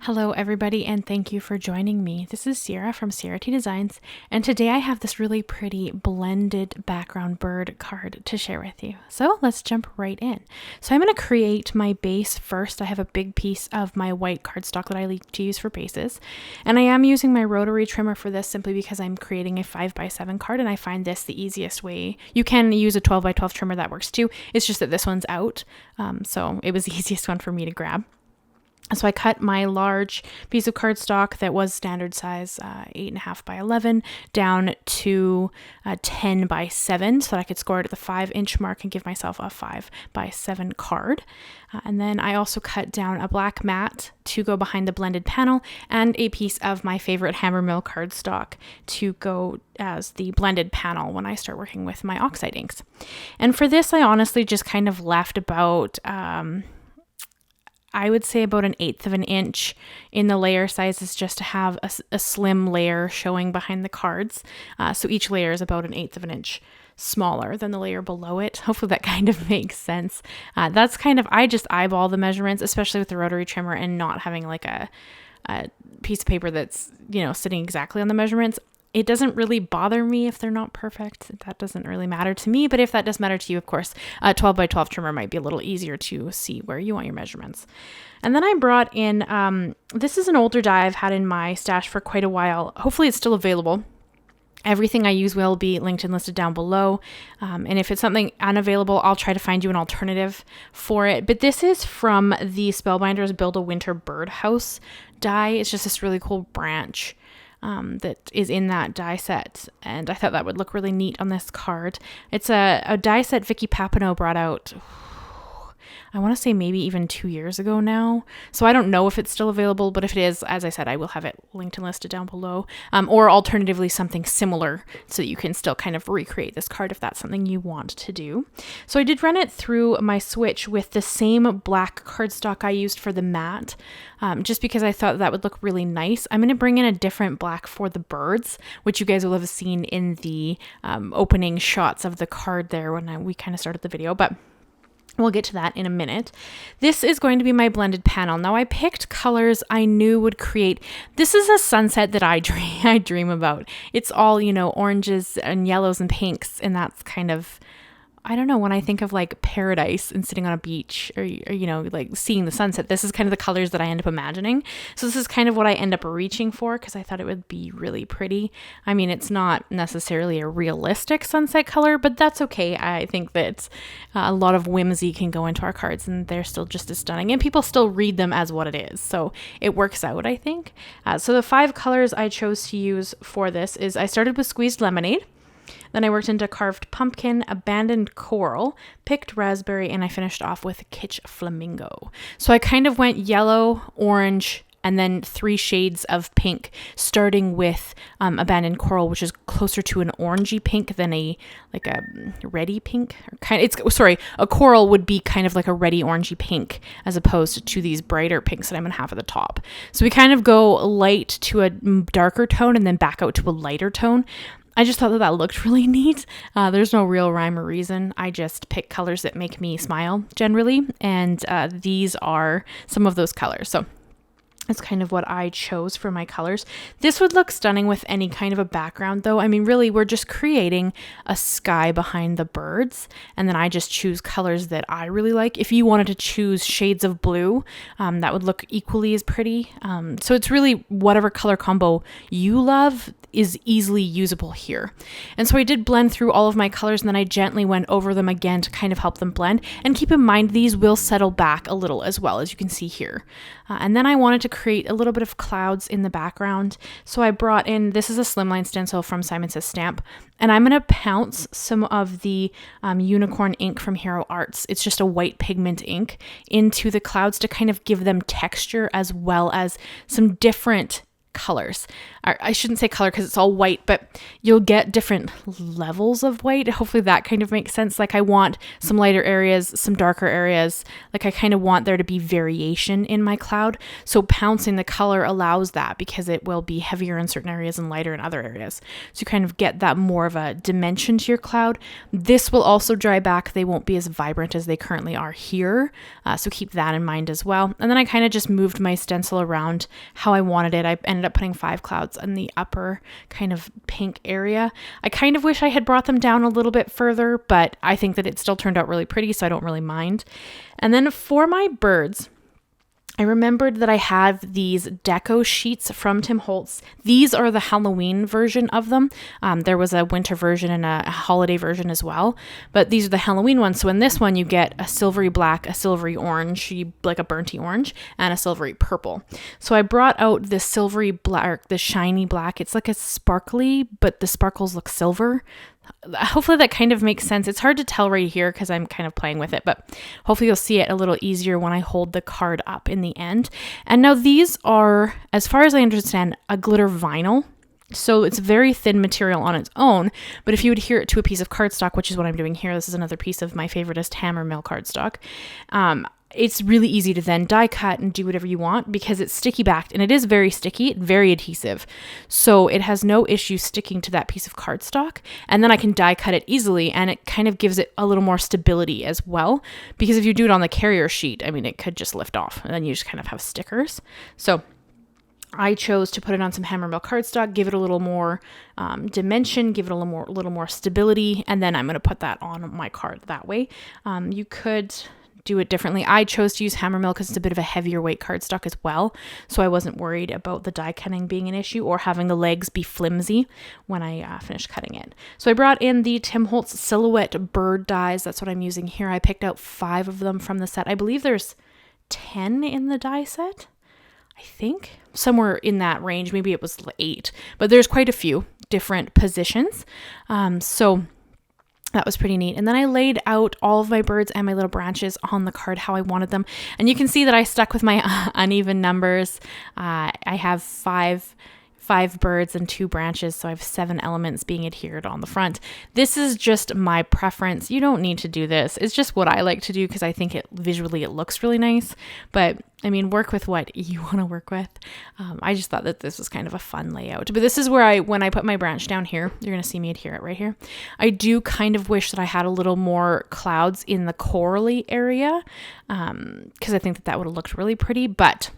Hello everybody, and thank you for joining me. This is Ciara from Ciara T Designs, and today I have this really pretty blended background bird card to share with you. So let's jump right in. So I'm going to create my base first. I have a big piece of my white cardstock that I like to use for bases, and I am using my Rotary trimmer for this simply because I'm creating a 5x7 card, and I find this the easiest way. You can use a 12x12 trimmer, that works too. It's just that this one's out, so it was the easiest one for me to grab. So I cut my large piece of cardstock that was standard size, 8.5 by 11, down to 10 by 7 so that I could score it at the 5-inch mark and give myself a 5x7 card. And then I also cut down a black mat to go behind the blended panel and a piece of my favorite HammerMill Cardstock to go as the blended panel when I start working with my Oxide inks. And for this, I honestly just kind of left about... I would say about 1/8 of an inch in the layer sizes just to have a slim layer showing behind the cards. So each layer is about 1/8 of an inch smaller than the layer below it. Hopefully that kind of makes sense. That's kind of, I just eyeball the measurements, especially with the rotary trimmer and not having like a piece of paper that's, sitting exactly on the measurements. It doesn't really bother me if they're not perfect. That doesn't really matter to me. But if that does matter to you, of course, a 12x12 trimmer might be a little easier to see where you want your measurements. And then I brought in, this is an older die I've had in my stash for quite a while. Hopefully it's still available. Everything I use will be linked and listed down below. And if it's something unavailable, I'll try to find you an alternative for it. But this is from the SpellBinders Build a Winter Birdhouse die. It's just this really cool branch that is in that die set, and I thought that would look really neat on this card. It's a die set Vicky Papineau brought out, I want to say maybe even 2 years ago now. So I don't know if it's still available, but if it is, as I said, I will have it linked and listed down below. Or alternatively, something similar so that you can still kind of recreate this card if that's something you want to do. So I did run it through my switch with the same black cardstock I used for the mat, just because I thought that would look really nice. I'm going to bring in a different black for the birds, which you guys will have seen in the opening shots of the card there when we kind of started the video, but we'll get to that in a minute. This is going to be my blended panel. Now I picked colors I knew would create, this is a sunset that I dream about. It's all, oranges and yellows and pinks, and that's kind of, I don't know, when I think of like paradise and sitting on a beach or like seeing the sunset, this is kind of the colors that I end up imagining. So this is kind of what I end up reaching for because I thought it would be really pretty. I mean, it's not necessarily a realistic sunset color, but that's okay. I think that a lot of whimsy can go into our cards and they're still just as stunning and people still read them as what it is. So it works out, I think. So the 5 colors I chose to use for this is I started with Squeezed Lemonade. Then I worked into Carved Pumpkin, Abandoned Coral, Picked Raspberry, and I finished off with Kitsch Flamingo. So I kind of went yellow, orange, and then 3 shades of pink, starting with Abandoned Coral, which is closer to an orangey pink than a reddy pink. A coral would be kind of like a reddy orangey pink as opposed to these brighter pinks that I'm gonna have at the top. So we kind of go light to a darker tone and then back out to a lighter tone. I just thought that looked really neat. There's no real rhyme or reason. I just pick colors that make me smile generally, and these are some of those colors. So that's kind of what I chose for my colors. This would look stunning with any kind of a background though. I mean, really, we're just creating a sky behind the birds, and then I just choose colors that I really like. If you wanted to choose shades of blue, that would look equally as pretty. So it's really whatever color combo you love is easily usable here. And so I did blend through all of my colors, and then I gently went over them again to kind of help them blend. And keep in mind, these will settle back a little as well, as you can see here. And then I wanted to create a little bit of clouds in the background. So I brought in, this is a Slimline stencil from Simon Says Stamp, and I'm going to pounce some of the unicorn ink from Hero Arts. It's just a white pigment ink into the clouds to kind of give them texture as well as some different colors. I shouldn't say color because it's all white, but you'll get different levels of white. Hopefully that kind of makes sense. Like I want some lighter areas, some darker areas. Like I kind of want there to be variation in my cloud. So pouncing the color allows that because it will be heavier in certain areas and lighter in other areas. So you kind of get that more of a dimension to your cloud. This will also dry back. They won't be as vibrant as they currently are here. So keep that in mind as well. And then I kind of just moved my stencil around how I wanted it. I ended up putting 5 clouds in the upper kind of pink area. I kind of wish I had brought them down a little bit further, but I think that it still turned out really pretty, so I don't really mind. And then for my birds, I remembered that I have these deco sheets from Tim Holtz. These are the Halloween version of them. There was a winter version and a holiday version as well, but these are the Halloween ones. So in this one, you get a silvery black, a silvery orange, like a burnty orange, and a silvery purple. So I brought out this silvery black, the shiny black. It's like a sparkly, but the sparkles look silver. Hopefully that kind of makes sense. It's hard to tell right here because I'm kind of playing with it, but hopefully you'll see it a little easier when I hold the card up in the end. And now these are, as far as I understand, a glitter vinyl. So it's very thin material on its own, but if you adhere it to a piece of cardstock, which is what I'm doing here, this is another piece of my favoriteest HammerMill cardstock. It's really easy to then die cut and do whatever you want because it's sticky backed and it is very sticky, very adhesive. So it has no issue sticking to that piece of cardstock. And then I can die cut it easily and it kind of gives it a little more stability as well. Because if you do it on the carrier sheet, I mean, it could just lift off and then you just kind of have stickers. So I chose to put it on some HammerMill cardstock, give it a little more dimension, give it a little more stability, and then I'm going to put that on my card that way. You could do it differently. I chose to use HammerMill because it's a bit of a heavier weight cardstock as well, so I wasn't worried about the die cutting being an issue or having the legs be flimsy when I finished cutting it. So I brought in the Tim Holtz Silhouette bird dies. That's what I'm using here. I picked out 5 of them from the set. I believe there's 10 in the die set. I think somewhere in that range. Maybe it was 8, but there's quite a few different positions. So that was pretty neat. And then I laid out all of my birds and my little branches on the card how I wanted them. And you can see that I stuck with my uneven numbers. I have 5 birds and 2 branches, so I have 7 elements being adhered on the front. This is just my preference. You don't need to do this. It's just what I like to do because I think visually it looks really nice. But I mean, work with what you want to work with. I just thought that this was kind of a fun layout. But this is where when I put my branch down here, you're going to see me adhere it right here. I do kind of wish that I had a little more clouds in the corally area because I think that would have looked really pretty, but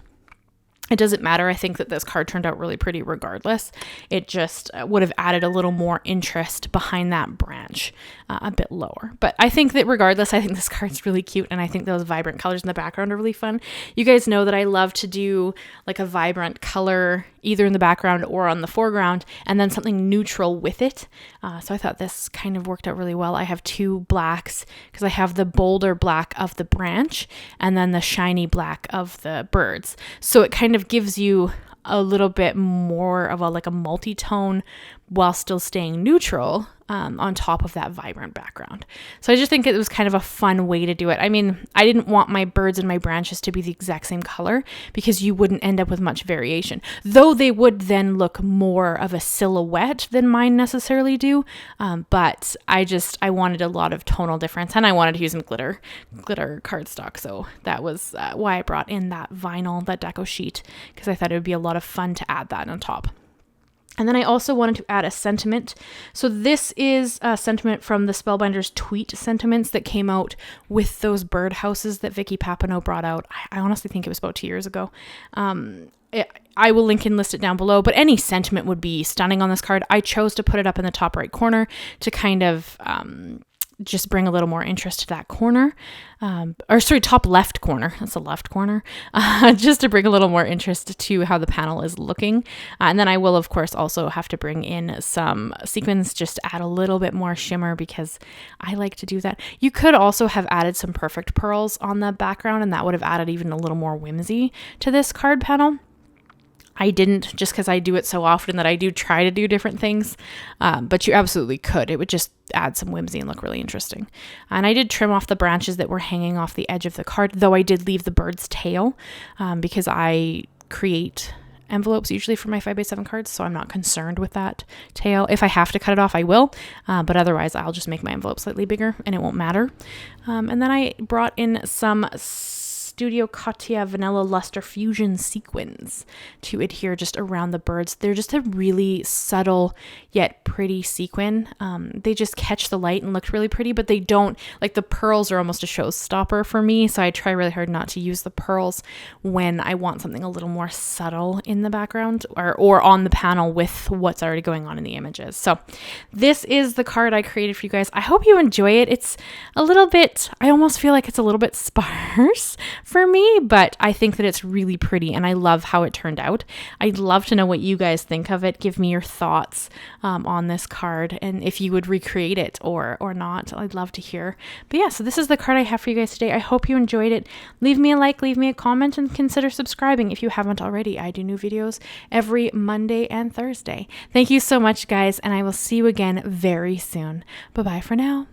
it doesn't matter. I think that this card turned out really pretty regardless. It just would have added a little more interest behind that branch a bit lower. But I think that regardless, I think this card's really cute and I think those vibrant colors in the background are really fun. You guys know that I love to do like a vibrant color either in the background or on the foreground and then something neutral with it. So I thought this kind of worked out really well. I have 2 blacks because I have the bolder black of the branch and then the shiny black of the birds. So it kind of gives you a little bit more of a multi-tone while still staying neutral on top of that vibrant background. So I just think it was kind of a fun way to do it. I mean, I didn't want my birds and my branches to be the exact same color because you wouldn't end up with much variation, though they would then look more of a silhouette than mine necessarily do. But I wanted a lot of tonal difference and I wanted to use some glitter cardstock. So that was why I brought in that vinyl, that deco sheet, because I thought it would be a lot of fun to add that on top. And then I also wanted to add a sentiment. So this is a sentiment from the SpellBinders Tweet sentiments that came out with those birdhouses that Vicky Papineau brought out. I honestly think it was about 2 years ago. I will link and list it down below, but any sentiment would be stunning on this card. I chose to put it up in the top right corner to kind of just bring a little more interest to that corner. Top left corner. That's the left corner. Just to bring a little more interest to how the panel is looking. And then I will, of course, also have to bring in some sequins just to add a little bit more shimmer because I like to do that. You could also have added some perfect pearls on the background and that would have added even a little more whimsy to this card panel. I didn't, just because I do it so often that I do try to do different things, but you absolutely could. It would just add some whimsy and look really interesting. And I did trim off the branches that were hanging off the edge of the card, though I did leave the bird's tail because I create envelopes usually for my 5x7 cards, so I'm not concerned with that tail. If I have to cut it off, I will, but otherwise I'll just make my envelope slightly bigger and it won't matter. And then I brought in some Studio Katia Vanilla Luster Fusion sequins to adhere just around the birds. They're just a really subtle yet pretty sequin. They just catch the light and look really pretty, but they don't, like the pearls are almost a showstopper for me, so I try really hard not to use the pearls when I want something a little more subtle in the background or on the panel with what's already going on in the images. So this is the card I created for you guys. I hope you enjoy it. It's a little bit, I almost feel like it's a little bit sparse for me, but I think that it's really pretty and I love how it turned out. I'd love to know what you guys think of it. Give me your thoughts on this card and if you would recreate it or not. I'd love to hear. But yeah, so this is the card I have for you guys today. I hope you enjoyed it. Leave me a like, leave me a comment, and consider subscribing if you haven't already. I do new videos every Monday and Thursday. Thank you so much, guys, and I will see you again very soon. Bye-bye for now.